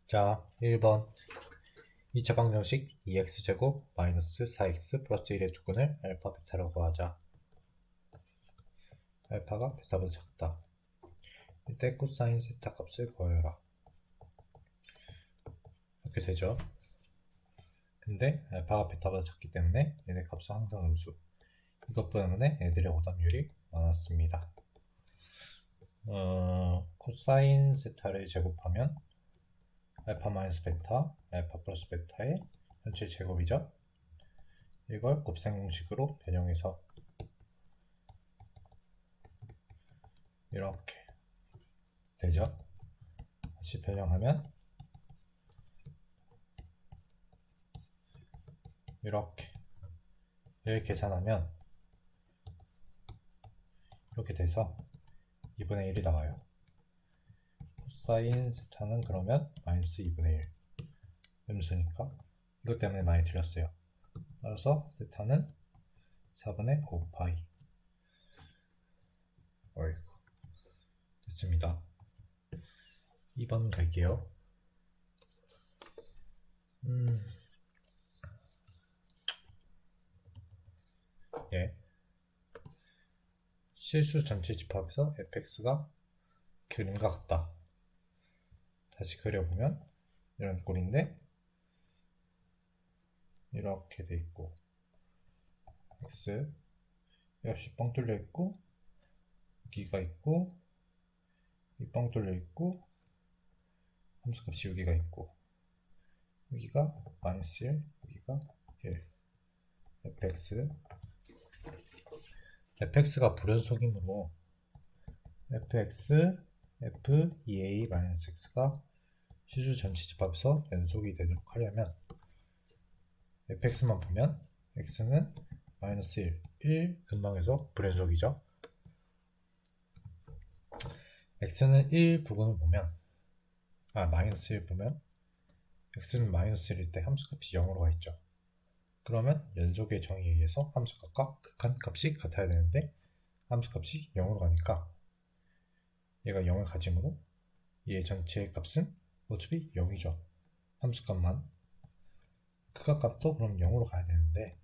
자, 1번 2차 방정식 2x제곱 마이너스 4x 플러스 1의 조건을 알파 베타로 구하자. 알파가 베타보다 작다. 이때 코사인 세타 값을 구하여라. 이렇게 되죠. 근데 알파가 베타보다 작기 때문에 얘네 값은 항상 음수. 이것 때문에 애들의 오답률이 많았습니다. 코사인 세타를 제곱하면 알파 마이너스 베타, 알파 플러스 베타의 전체 제곱이죠. 이걸 곱셈 공식으로 변형해서 이렇게 되죠. 다시 변형하면 이렇게 를 계산하면 이렇게 돼서 2분의 1이 나와요. 코사인 세타는 그러면 마이너스 2분의 1 음수니까 이것 때문에 많이 틀렸어요. 따라서 세타는 4분의 5파이. 어이구, 됐습니다. 2번 갈게요. 예. 실수 전체 집합에서 fx가 그림과 같다. 다시 그려보면 이런 꼴인데 이렇게 돼 있고 x 역시 뻥 뚫려 있고 여기가 있고 이 뻥 뚫려 있고 함수값이 여기가 있고 여기가 마이너스 1 여기가 1 fx가 불연속이므로 fx f2a-x가 실수 전체 집합에서 연속이 되도록 하려면 fx만 보면 x는 마이너스 1 근방에서 불연속이죠. x는 1 부분을 보면 마이너스 1 보면 x는 마이너스 1일 때 함수값이 0으로 가 있죠. 그러면 연속의 정의에 의해서 함수값과 극한값이 같아야 되는데 함수값이 0으로 가니까 얘가 0을 가지므로 얘 전체의 값은 어차피 0이죠. 함수값만. 극한값도 그럼 0으로 가야 되는데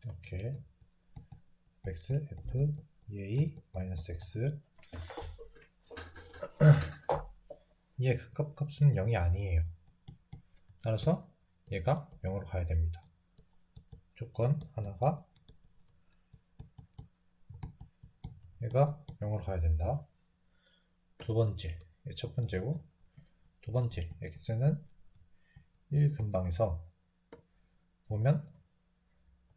이렇게 x, f, a, x 얘의 극합값은 0이 아니에요. 따라서 얘가 0으로 가야 됩니다. 조건 하나가 얘가 0으로 가야 된다. 두 번째, 첫 번째고 두 번째 x는 1 근방에서 보면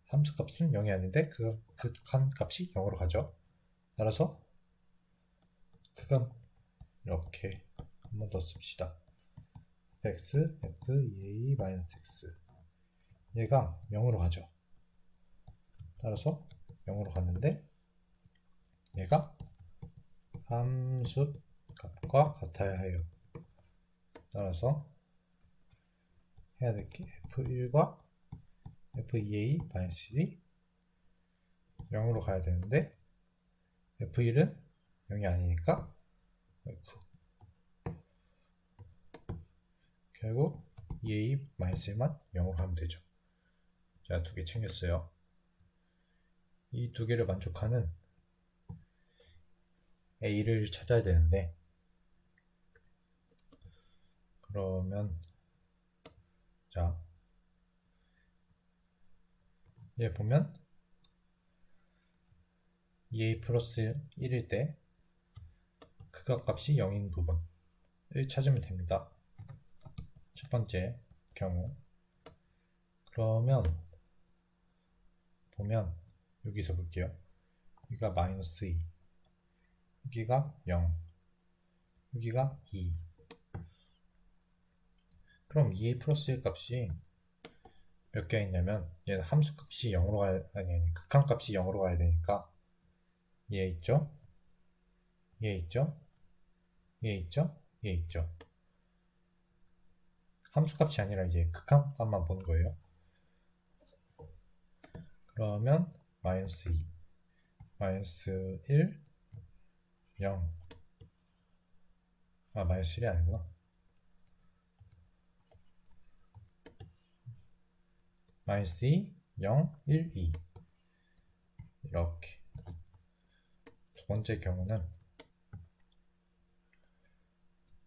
함수값은 0이 아닌데 그 극한값이 0으로 가죠. 따라서 그건 이렇게 한 번 더 씁시다. x, f, a, x 얘가 0으로 가죠. 따라서 0으로 갔는데 얘가 함수값과 같아야 해요. 따라서 해야 될 게 f1과 f2a-1이 0으로 가야 되는데 f1은 0이 아니니까 F. 결국 EA-1만 0으로 하면 되죠. 자, 두 개 챙겼어요. 이 두 개를 만족하는 A를 찾아야 되는데 그러면 자, 얘 보면 EA 플러스 1일 때 극한값이 0인 부분을 찾으면 됩니다. 첫 번째 경우 그러면 보면 여기서 볼게요. 여기가 마이너스 2 여기가 0 여기가 2 그럼 2a 플러스 1 값이 몇 개 있냐면 얘는 함수값이 0으로 가야 아니 극한값이 0으로 가야 되니까 얘 있죠? 얘 있죠? 얘 있죠? 얘 있죠? 함수값이 아니라 이제 극한값만 보는 거예요. 그러면 마이너스 2 마이너스 1 0 마이너스 1이 아니구나. 마이너스 2, 0, 1, 2 이렇게. 두 번째 경우는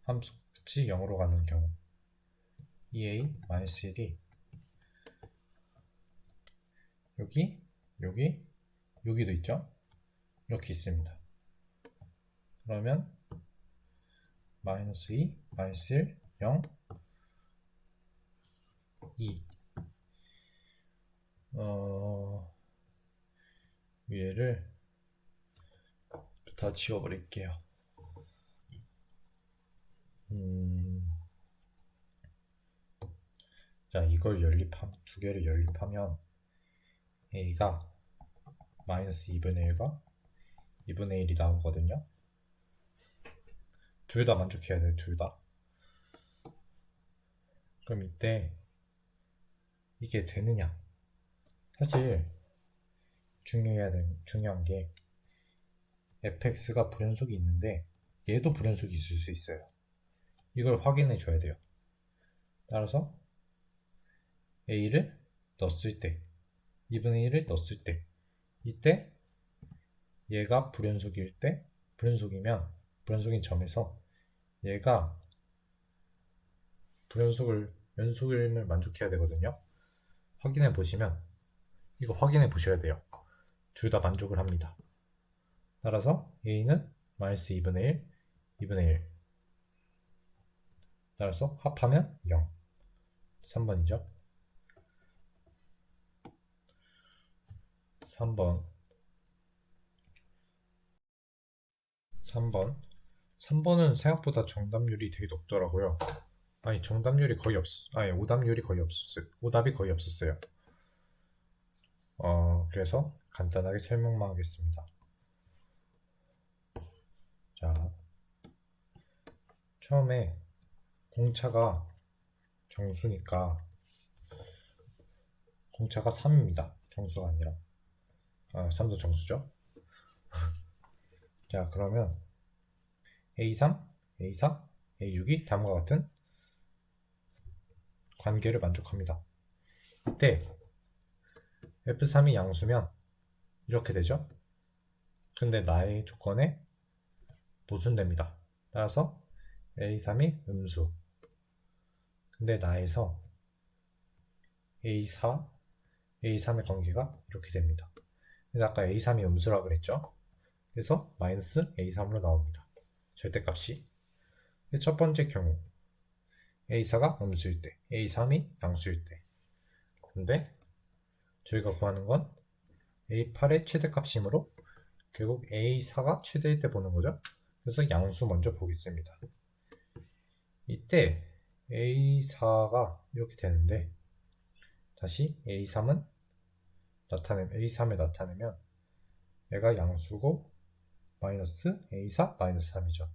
함수 값이 0으로 가는 경우 2a 마이너스 1이 여기도 있죠? 이렇게 있습니다. 그러면 마이너스 2, 마이너스 1, 0, 2 위에를 다 지워버릴게요. 자, 이걸 두 개를 연립하면 a가 마이너스 2분의 1과 2분의 1이 나오거든요. 둘 다 만족해야 돼요. 둘 다. 그럼 이때 이게 되느냐? 사실 중요한 게 fx가 불연속이 있는데 얘도 불연속이 있을 수 있어요. 이걸 확인해 줘야 돼요. 따라서 a를 넣었을 때 2분의 1을 넣었을 때 이때 얘가 불연속인 점에서 얘가 연속임을 만족해야 되거든요. 확인해 보시면 이거 확인해 보셔야 돼요. 둘 다 만족을 합니다. 따라서 a는 마이너스 2분의 1, 2분의 1 따라서 합하면 0 3번이죠. 3번은 생각보다 정답률이 되게 높더라고요. 아니 정답률이 거의 오답률이 거의 없었어요. 오답이 거의 없었어요. 그래서 간단하게 설명만 하겠습니다. 자, 처음에 공차가 정수니까 공차가 3입니다. 정수가 아니라 3도 정수죠. 자, 그러면 A3, A4, A6이 다음과 같은 관계를 만족합니다. 이때 F3이 양수면 이렇게 되죠. 근데 나의 조건에 모순됩니다. 따라서 A3이 음수. 근데 나에서 A4, A3의 관계가 이렇게 됩니다. 근데 아까 A3이 음수라 그랬죠. 그래서 마이너스 A3으로 나옵니다. 절대값이. 첫 번째 경우 A4가 음수일 때, A3이 양수일 때. 근데 저희가 구하는 건 A8의 최대값이므로 결국 A4가 최대일 때 보는 거죠. 그래서 양수 먼저 보겠습니다. 이때 A4가 이렇게 되는데 다시 A3을 나타내면 얘가 양수고 마이너스 A4 마이너스 3이죠.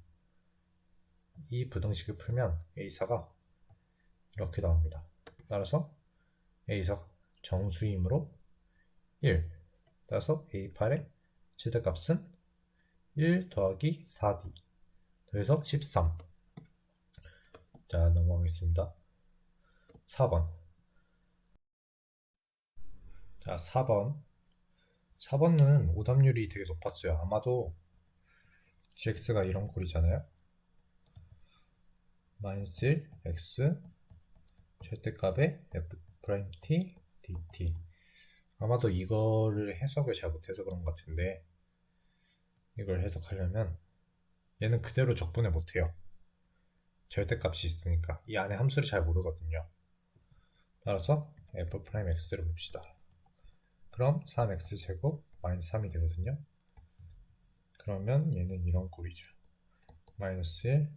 이 부등식을 풀면 A4가 이렇게 나옵니다. 따라서 A4가 정수이므로 1. 따라서 A8의 최대값은 1 더하기 4D 더해서 13. 자, 넘어가겠습니다. 4번. 자, 4번은 오답률이 되게 높았어요. 아마도 gx가 이런 꼴이잖아요. 마이너스 1 x 절대값의 f'(t) dt. 아마도 이거를 해석을 잘 못해서 그런 것 같은데 이걸 해석하려면 얘는 그대로 적분을 못해요. 절대값이 있으니까 이 안에 함수를 잘 모르거든요. 따라서 f'x를 봅시다. 그럼 3x제곱 마이너스 3이 되거든요. 그러면 얘는 이런 꼴이죠. 마이너스 1,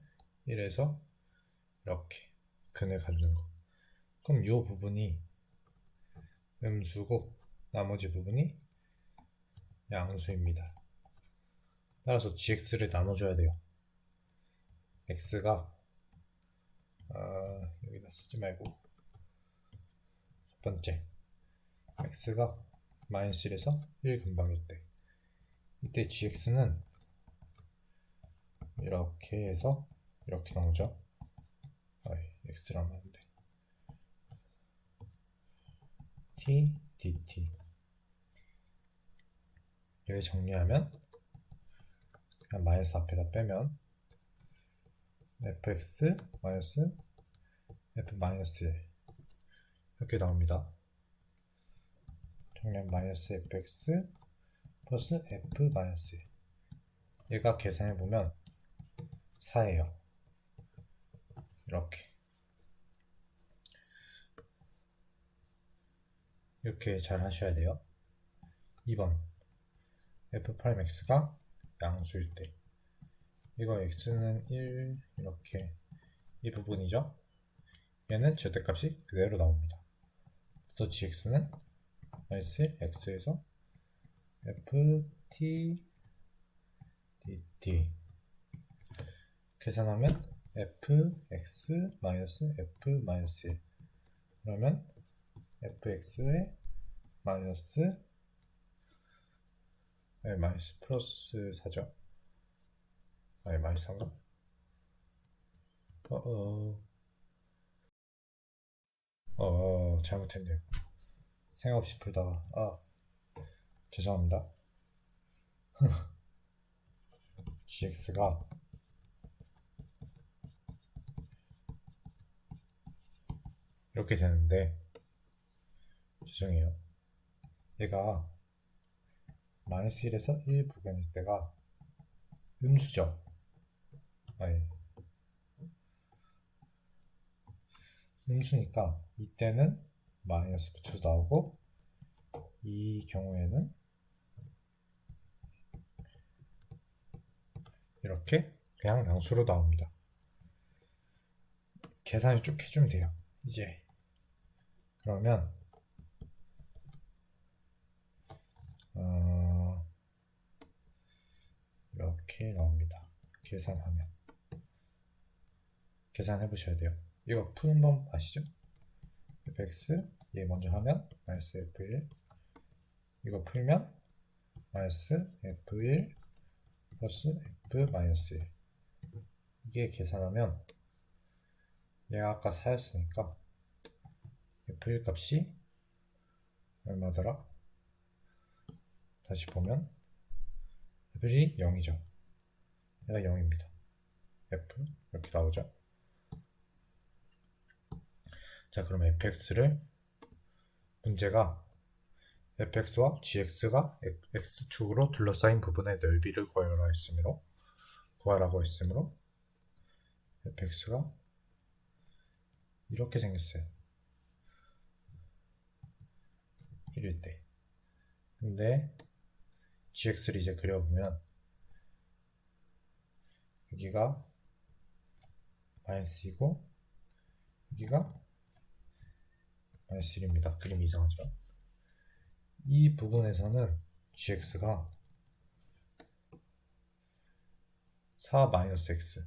1에서 이렇게 근을 갖는 거. 그럼 이 부분이 음수고 나머지 부분이 양수입니다. 따라서 gx를 나눠줘야 돼요. x가 여기다 쓰지 말고 첫 번째 x가 마이너스 1에서 1 근방일 때 이때 gx는 이렇게 해서 이렇게 나오죠. x라면 안돼. t dt. 여기 정리하면 그냥 마이너스 앞에다 빼면 fx 마이너스 f 마이너스 1 이렇게 나옵니다. 정리하면 마이너스 fx 플러스 f 마이너스 1. 얘가 계산해보면 4예요. 이렇게 잘 하셔야 돼요. 2번 f'x가 양수일 때 이거 x는 1 이렇게 이 부분이죠. 얘는 절대값이 그대로 나옵니다. 또 gx는 마이너스 1 x에서 ft dt 계산하면 fx 마이너스 f 마이너스 1 그러면 fx의 마이너스 마이너스 플러스 4죠. 아니 마이너스 3가? 잘못했네요. 생각 없이 풀다가 죄송합니다. gx가 이렇게 되는데 죄송해요. 얘가 마이너스 1에서 1 부근일 때가 음수죠. 아니 음수니까 이때는 마이너스 붙여서 나오고 이 경우에는 이렇게 그냥 양수로 나옵니다. 계산을 쭉 해주면 돼요. 이제 그러면 이렇게 나옵니다. 계산해 보셔야 돼요. 이거 푸는 법 아시죠? fx 얘 먼저 하면 마이너스 f1 이거 풀면 마이너스 f1 플러스 f 마이너스 1 이게 계산하면 얘가 아까 4였으니까 f1 값이 얼마더라? 다시 보면 f1이 0이죠. 얘가 0입니다. f 이렇게 나오죠. 자 그럼 fx를 문제가 fx와 gx가 x축으로 둘러싸인 부분의 넓이를 구하라고 했으므로 fx가 이렇게 생겼어요. 1일 때. 근데 gx를 이제 그려보면 여기가 마이너스이고 여기가 마이너스 1입니다. 그림이 이상하죠? 이 부분에서는 gx가 4-x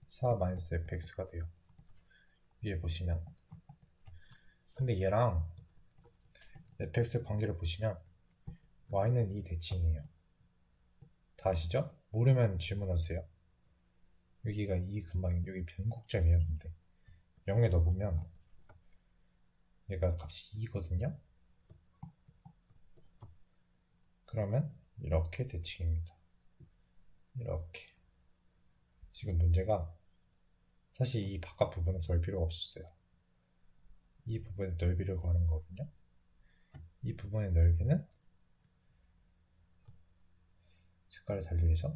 4-fx가 돼요. 위에 보시면 근데 얘랑 fx 관계를 보시면 y는 이 대칭이에요. 다 아시죠? 모르면 질문하세요. 여기가 이 근방인 여기 변곡점이에요. 근데 0에 넣어보면 얘가 값이 2거든요. 그러면 이렇게 대칭입니다. 이렇게 지금 문제가 사실 이 바깥 부분은 구할 필요가 없었어요. 이 부분의 넓이를 구하는 거거든요. 이 부분의 넓이는 색깔을 달리해서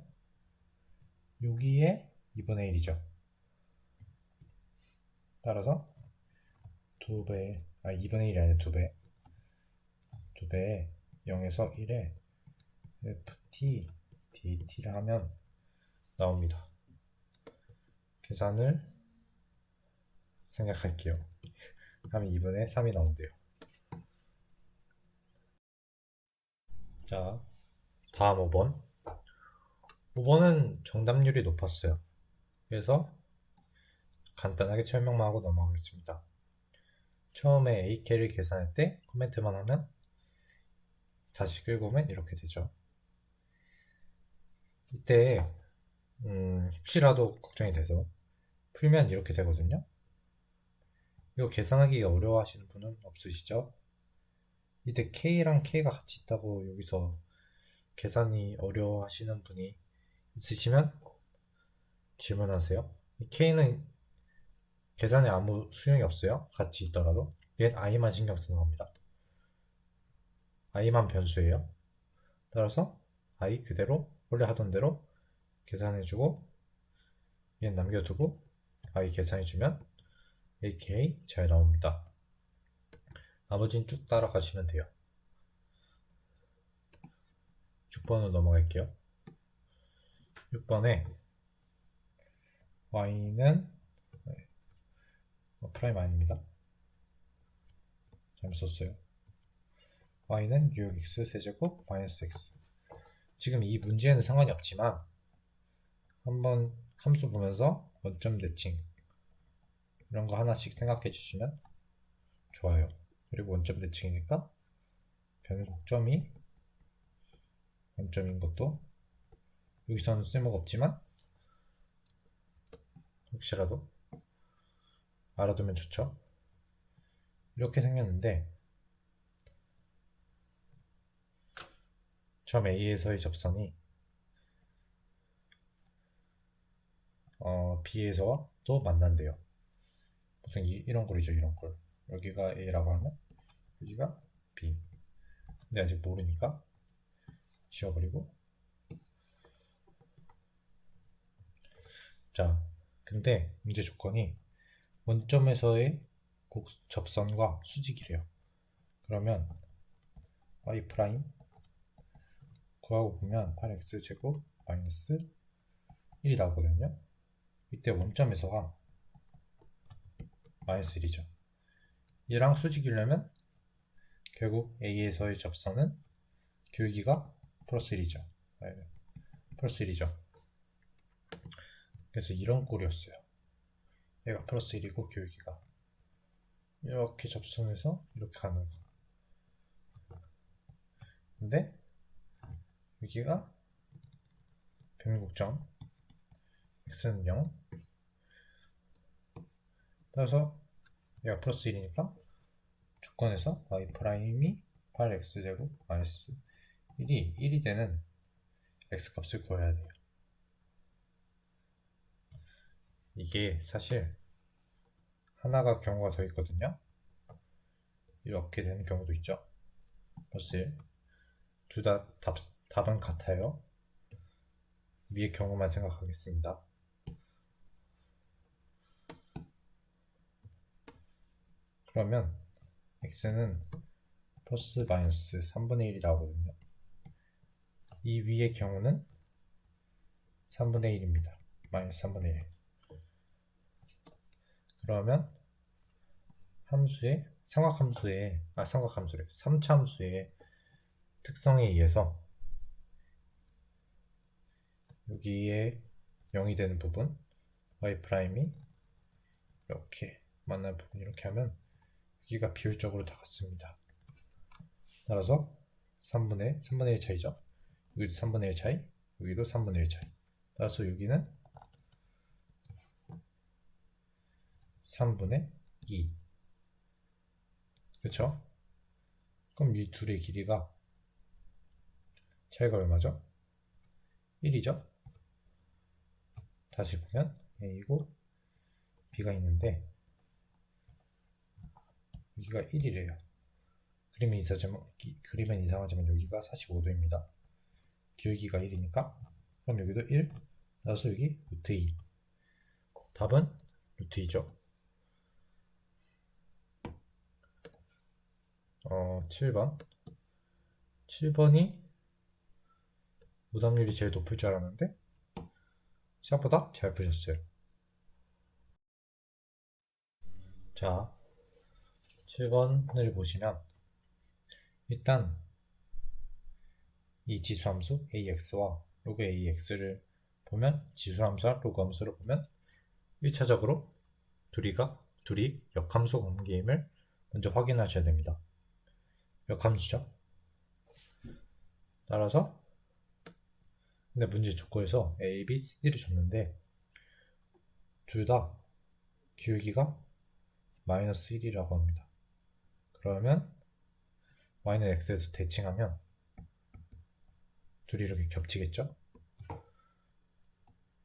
여기에 2분의 1이죠. 따라서 2배, 2분의 1이 아니라 2배 2배에 0에서 1에 ft dt를 하면 나옵니다. 계산을 생각할게요. 하면 2분의 3이 나온대요. 자, 다음 5번. 5번은 정답률이 높았어요. 그래서 간단하게 설명만 하고 넘어가겠습니다. 처음에 AK를 계산할 때 코멘트만 하면 다시 끌고 오면 이렇게 되죠. 이때 혹시라도 걱정이 돼서 풀면 이렇게 되거든요. 이거 계산하기 어려워하시는 분은 없으시죠? 이때 K랑 K가 같이 있다고 여기서 계산이 어려워하시는 분이 있으시면 질문하세요. 이 K는 계산에 아무 수용이 없어요. 같이 있더라도. 얘는 I만 신경 쓰는 겁니다. I만 변수예요. 따라서 I 그대로 원래 하던 대로 계산해주고 얘는 남겨두고 I 계산해주면 AKA 잘 나옵니다. 나머지는 쭉 따라가시면 돼요. 6번으로 넘어갈게요. 6번에 y는 프라임 아닙니다. 잘못 썼어요. y는 6x 세제곱 마이너스 x. 지금 이 문제에는 상관이 없지만 한번 함수 보면서 원점 대칭 이런 거 하나씩 생각해 주시면 좋아요. 그리고 원점 대칭이니까 변곡점이 원점인 것도 여기서는 쓸모가 없지만 혹시라도 알아두면 좋죠. 이렇게 생겼는데 점 A에서의 접선이 B에서와 또 만난대요. 보통 이런 꼴이죠. 이런 꼴. 여기가 A라고 하면 여기가 B. 근데 아직 모르니까 지워버리고. 자, 근데 문제 조건이 원점에서의 접선과 수직이래요. 그러면 y' 구하고 보면 8x제곱 마이너스 1이 나오거든요. 이때 원점에서가 마이너스 1이죠. 얘랑 수직이려면 결국 A에서의 접선은 기울기가 플러스 1이죠. 플러스 1이죠. 그래서 이런 꼴이었어요. 얘가 플러스 1이고 기울기가 이렇게 접선해서 이렇게 가는 거. 근데 여기가 변곡점 x는 0. 따라서 얘가 플러스 1이니까 조건에서 y' 8x제곱 마이너스 1이 되는 x값을 구해야 돼요. 이게 사실 하나가 경우가 더 있거든요. 이렇게 되는 경우도 있죠. 플러스 1. 둘 다 답은 같아요. 위의 경우만 생각하겠습니다. 그러면 x는 플러스 마이너스 3분의 1이 나오거든요. 이 위의 경우는 3분의 1입니다. 마이너스 3분의 1. 그러면 함수의 삼각함수의 3차함수의 특성에 의해서 여기에 0이 되는 부분 y' 이렇게 만나는 부분 이렇게 하면 여기가 비율적으로 다 같습니다. 따라서 3분의 1 차이죠. 여기도 3분의 1 차이, 여기도 3분의 1 차이. 따라서 여기는 3분의 2. 그쵸? 그럼 이 둘의 길이가 차이가 얼마죠? 1이죠? 다시 보면 A고 B가 있는데 여기가 1이래요. 그림은 이상하지만 여기가 45도입니다. 기울기가 1이니까 그럼 여기도 1, 따라서 여기 루트 2. 답은 루트 2죠. 7번. 7번이 오답률이 제일 높을 줄 알았는데 생각보다 잘 푸셨어요. 자, 7번을 보시면 일단 이 지수함수 AX와 로그 AX를 보면 지수함수와 로그 함수를 보면 1차적으로 둘이 역함수 관계임을 먼저 확인하셔야 됩니다. 역함수죠. 따라서 근데 문제 조건에서 A, B, C를 줬는데 둘 다 기울기가 마이너스 1이라고 합니다. 그러면 y는 x에서 대칭하면 둘이 이렇게 겹치겠죠?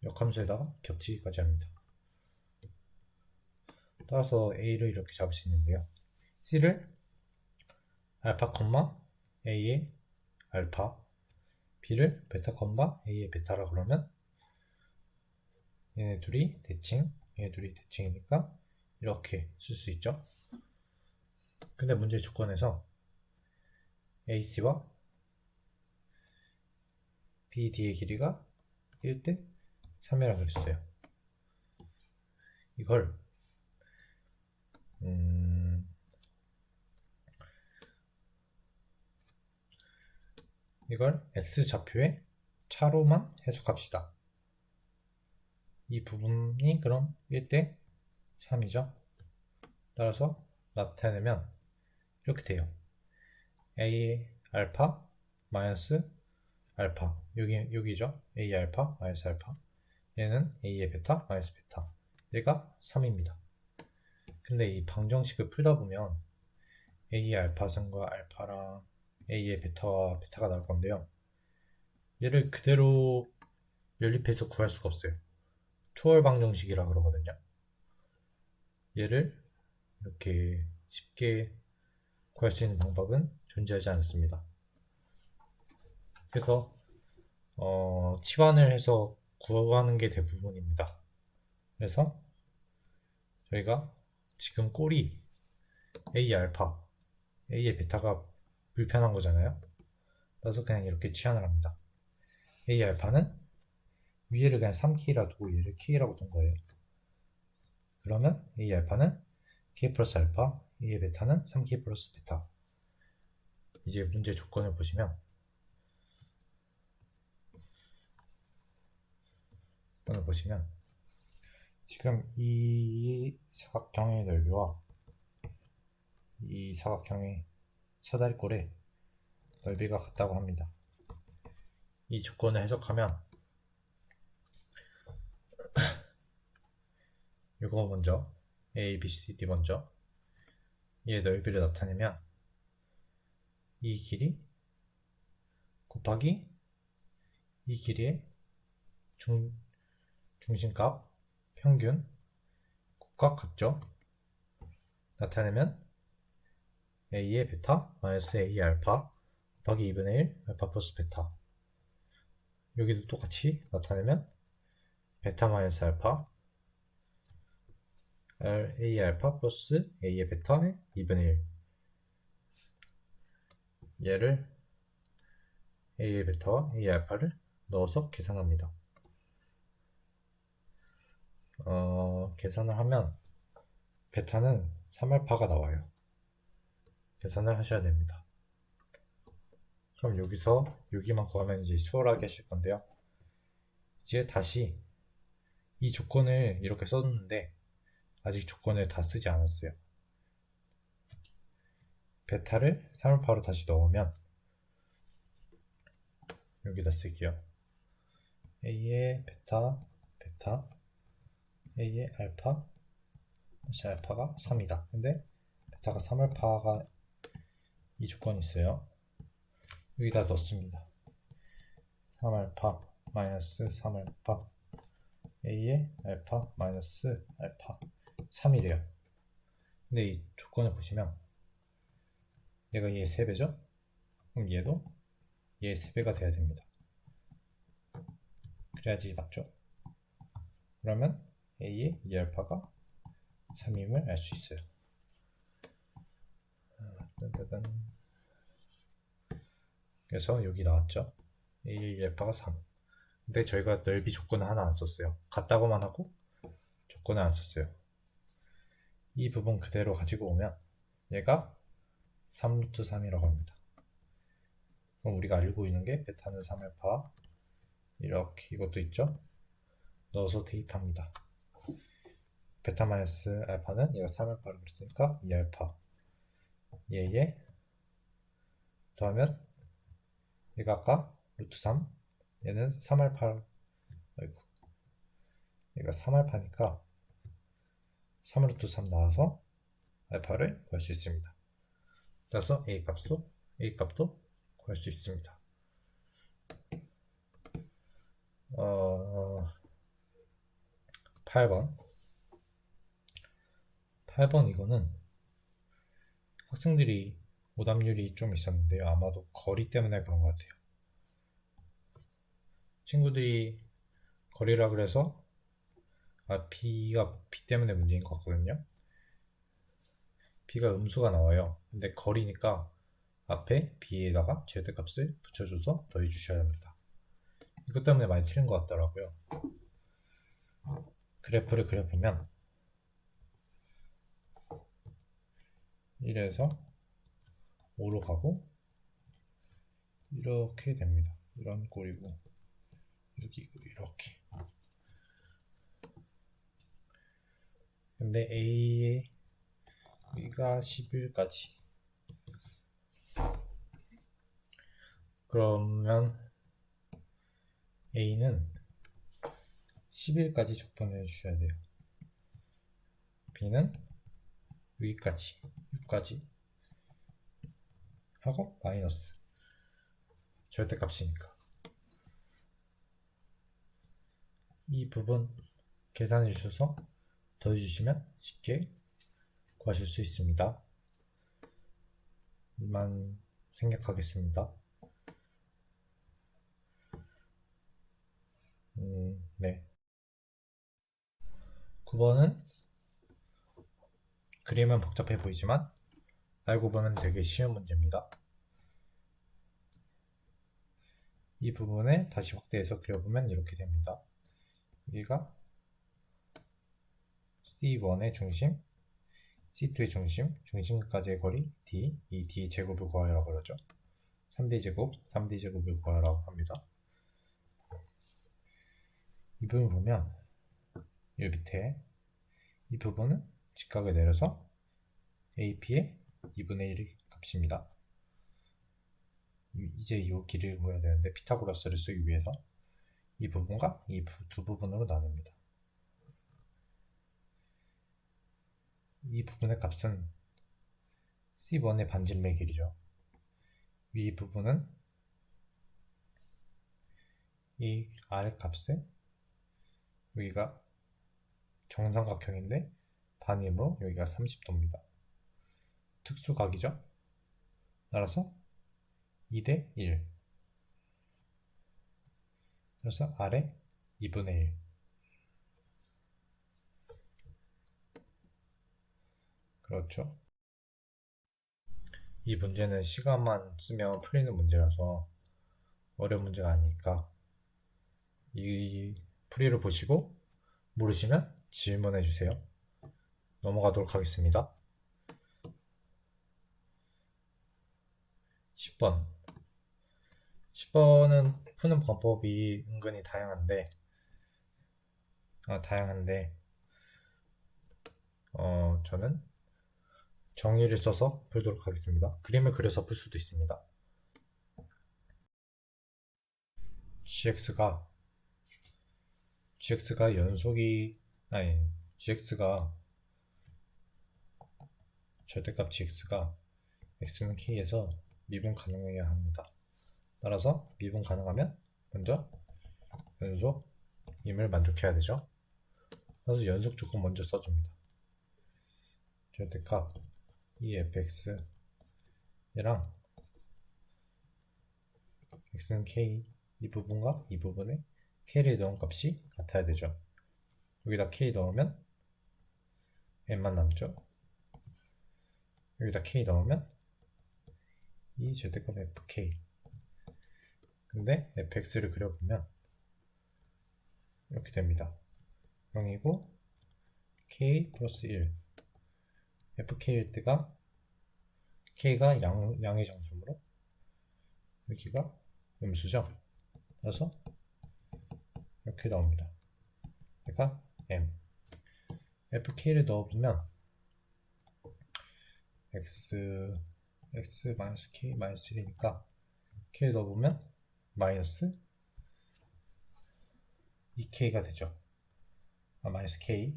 역함수에다가 겹치기까지 합니다. 따라서 a를 이렇게 잡을 수 있는데요. c를 알파, a의 알파, b를 베타, a의 베타라 그러면 얘네 둘이 대칭이니까 이렇게 쓸 수 있죠. 근데 문제 조건에서 AC와 BD의 길이가 1대 3이라고 그랬어요. 이걸 X좌표의 차로만 해석합시다. 이 부분이 그럼 1대 3이죠. 따라서 나타내면 이렇게 돼요. A 알파 마이너스 알파 여기죠. A 알파 마이너스 알파 얘는 A의 베타 마이너스 베타 얘가 3입니다. 근데 이 방정식을 풀다 보면 A의 알파승과 알파랑 A의 베타와 베타가 나올 건데요. 얘를 그대로 연립해서 구할 수가 없어요. 초월 방정식이라 그러거든요. 얘를 이렇게 쉽게 구할 수 있는 방법은 존재하지 않습니다. 그래서 치환을 해서 구하는 게 대부분입니다. 그래서 저희가 지금 꼴이 A 알파, A의 베타가 불편한 거잖아요. 그래서 그냥 이렇게 치환을 합니다. A 알파는 위에를 그냥 3K라 두고 얘를 K라고 둔 거예요. 그러면 A 알파는 K 플러스 알파, A의 베타는 3K 플러스 베타. 이제 문제 조건을 보시면 지금 이 사각형의 넓이와 이 사각형의 사다리꼴의 넓이가 같다고 합니다. 이 조건을 해석하면 이거 먼저 A, B, C, D 먼저 얘의 넓이를 나타내면 이 길이 곱하기 이 길이의 중심값 평균 곱과 같죠? 나타내면 A의 베타 마이너스 A 알파 곱하기 2분의 1 알파 플러스 베타 여기도 똑같이 나타내면 베타 마이너스 알파 A 알파 플러스 A의 베타의 2분의 1 얘를 A의 베타와 A 알파를 넣어서 계산합니다. 계산을 하면 베타는 3알파가 나와요. 계산을 하셔야 됩니다. 그럼 여기만 구하면 이제 수월하게 하실 건데요. 이제 다시 이 조건을 이렇게 썼는데 아직 조건을 다 쓰지 않았어요. 베타를 3알파로 다시 넣으면 여기다 쓸게요. A의 베타 A의 알파 다시 알파가 3이다. 근데 베타가 3알파가 이 조건이 있어요. 여기다 넣습니다. 3알파 마이너스 3알파 A의 알파 마이너스 알파 3이래요. 근데 이 조건을 보시면 얘가 얘의 3배죠? 그럼 얘도 얘의 3배가 돼야 됩니다. 그래야지 맞죠? 그러면 A의 2알파가 3임을 알 수 있어요. 그래서 여기 나왔죠? A의 2알파가 3. 근데 저희가 넓이 조건을 하나 안 썼어요. 같다고만 하고 조건을 안 썼어요. 이 부분 그대로 가지고 오면 얘가 3루트 3이라고 합니다. 그럼 우리가 알고 있는 게 베타는 3알파 이렇게 이것도 있죠? 넣어서 대입합니다. 베타 마이너스 알파는 얘가 3알파라고 그랬으니까 2알파 얘에 더하면 얘가 아까 루트 3 얘는 3알파 아이고 얘가 3알파니까 3루트 3 나와서 알파를 구할 수 있습니다. 따라서 A 값도 a 값도 구할 수 있습니다. 8번. 8번 이거는 학생들이 오답률이 좀 있었는데요. 아마도 거리 때문에 그런 것 같아요. 친구들이 거리라 그래서 B가 B 때문에 문제인 것 같거든요. B가 음수가 나와요. 근데 거리니까 앞에 B에다가 최대값을 붙여줘서 더해주셔야 합니다. 이것 때문에 많이 틀린 것 같더라고요. 그래프를 그려보면 1에서 5로 가고 이렇게 됩니다. 이런 꼴이고 여기고 이렇게. 근데 A의 여기가 11까지. 그러면 A는 11까지 적분해 주셔야 돼요. B는 여기까지 6까지 하고 마이너스 절대값이니까 이 부분 계산해 주셔서 더해주시면 쉽게 구하실 수 있습니다. 이만 생략하겠습니다. 네. 9번은 그림은 복잡해 보이지만 알고 보면 되게 쉬운 문제입니다. 이 부분을 다시 확대해서 그려보면 이렇게 됩니다. 여기가 C1의 중심, C2의 중심, 중심까지의 거리 D, 이 D 제곱을 구하라고 그러죠. 3D 제곱, 3D 제곱을 구하라고 합니다. 이 부분 보면 이 밑에 이 부분은 직각을 내려서 AP의 2분의 1의 값입니다. 이제 이 길이를 구해야 되는데 피타고라스를 쓰기 위해서 이 부분과 이 두 부분으로 나눕니다. 이 부분의 값은 C1의 반지름의 길이죠. 이 부분은 이 아래 값에 여기가 정삼각형인데 반이므로 여기가 30도입니다. 특수각이죠. 따라서 2대 1. 그래서 아래 2분의 1. 그렇죠. 이 문제는 시간만 쓰면 풀리는 문제라서 어려운 문제가 아니니까 이 풀이를 보시고 모르시면 질문해 주세요. 넘어가도록 하겠습니다. 10번. 10번은 푸는 방법이 은근히 다양한데 저는 정의를 써서 풀도록 하겠습니다. 그림을 그려서 풀 수도 있습니다. gx가 절대값 gx가 x는 k에서 미분 가능해야 합니다. 따라서 미분 가능하면 먼저 연속임을 만족해야 되죠. 그래서 연속 조건 먼저 써줍니다. 절대값 fx 얘랑 x는 k 이 부분과 이 부분에 k를 넣은 값이 같아야 되죠. 여기다 k 넣으면 n만 남죠. 여기다 k 넣으면 이 절대값 fk. 근데 fx를 그려보면 이렇게 됩니다. 0이고 k 플러스 1. fk일 때가 k가 양의 정수므로 여기가 음수죠. 그래서 이렇게 나옵니다. 그러니까 m. fk를 넣어보면 x k 1이니까 k를 넣어보면 마이너스 2k가 되죠. 마이너스 k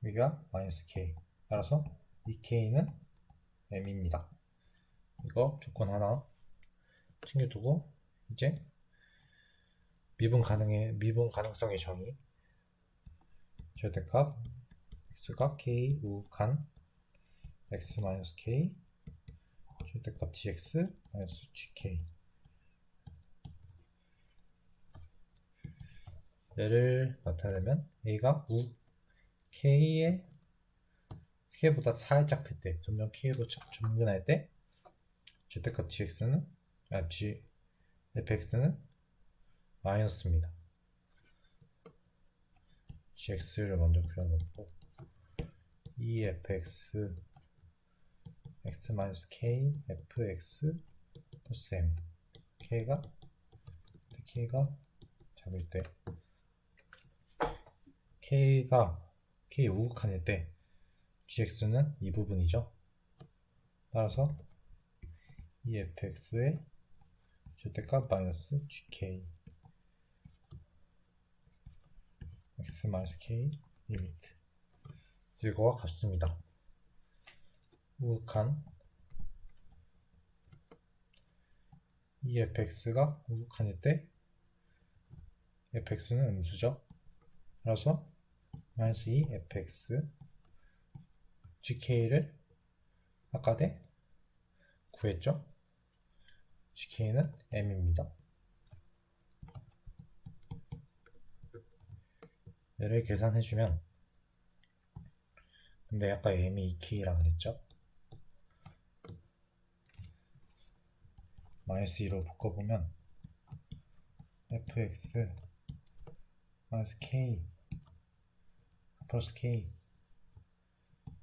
여기가 마이너스 k 따라서 2k는 m입니다. 이거 조건 하나 챙겨두고 이제 미분 가능성의 정의 절대값 x가 k 우칸 x-k 절대값 dx-gk 얘를 나타내면 a가 우 k의 k보다 살짝 클 때, 점점 k로 접근할 때 절대값 fx는 마이너스입니다. gx를 먼저 그려놓고 fx x-k fx 플러스 m k가 잡을 때 k 우극한일 때 gx는 이 부분이죠. 따라서 fx의 절대값 마이너스 gk x-k 리미트 이거와 같습니다. 우극한 fx가 우극한일 때 fx는 음수죠. 따라서 마이너스 2fx gk를 아까 때 구했죠. gk는 m입니다. 얘를 계산해주면 근데 아까 m이 2k랑 그랬죠. 마이너스 2로 묶어보면 fx 마이너스 k 플러스 k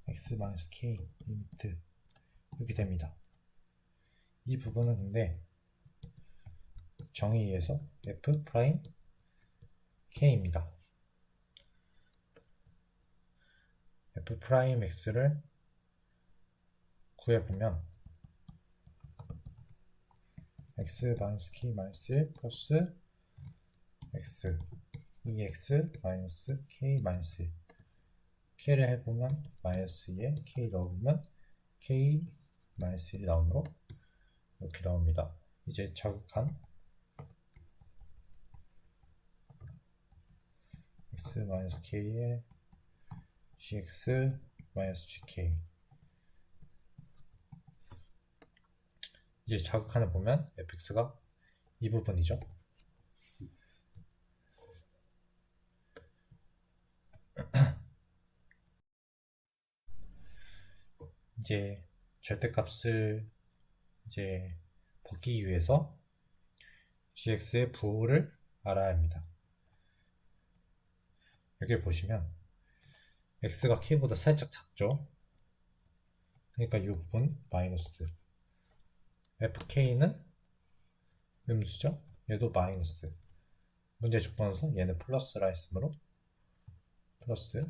x 마이너스 k 리미트 이렇게 됩니다. 이 부분은 근데 정의에서 f 프라임 k입니다. f 프라임 x를 구해보면 x 마이너스 k 마이너스 1 플러스 x 2x 마이너스 k 마이너스 1 k를 해보면 마이너스 2에 k 넣어보면 k 마이너스 1이 나오므로 이렇게 나옵니다. 이제 자극한 x 마이너스 k에 gx 마이너스 gk 이제 자극하는 보면 fx가 이 부분이죠. 이제 절대값을 이제 벗기기 위해서 gx의 부호를 알아야 합니다. 여기 보시면 x가 k보다 살짝 작죠. 그러니까 이 부분 마이너스 fk는 음수죠. 얘도 마이너스 문제 조건에서 얘는 플러스라 했으므로 플러스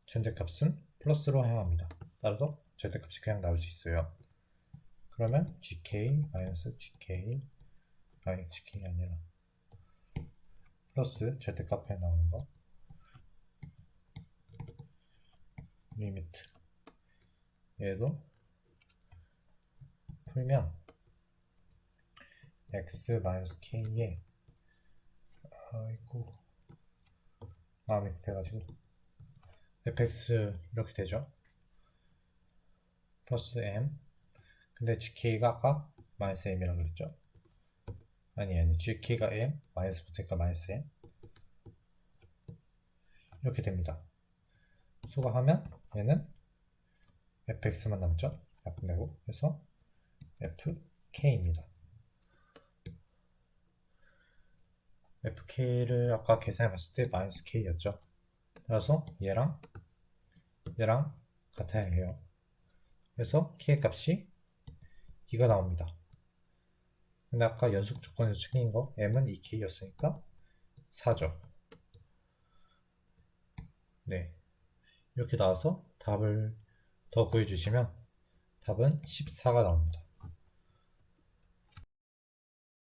절대값은 플러스로 해야 합니다. 따라서 절대값이 그냥 나올 수 있어요. 그러면 gk 마이너스 gk 아니 gk가 아니라 플러스 절대값에 나오는 거 리미트 얘도 풀면 x 마이너스 k에 아이고 마음이 급해가지고 fx 이렇게 되죠. 플러스 m 근데 gk가 아까 마이너스 m이라고 그랬죠. 아니 gk가 m 마이너스 붙으니까 마이너스 m 이렇게 됩니다. 수거하면 얘는 fx만 남죠. 약분되고 그래서 fk입니다. fk를 아까 계산해봤을 때 마이너스 k였죠. 따라서 얘랑 같아야 해요. 그래서 k의 값이 2가 나옵니다. 근데 아까 연속 조건에서 챙긴 거 m은 2k였으니까 4죠. 네, 이렇게 나와서 답을 더 구해주시면 답은 14가 나옵니다.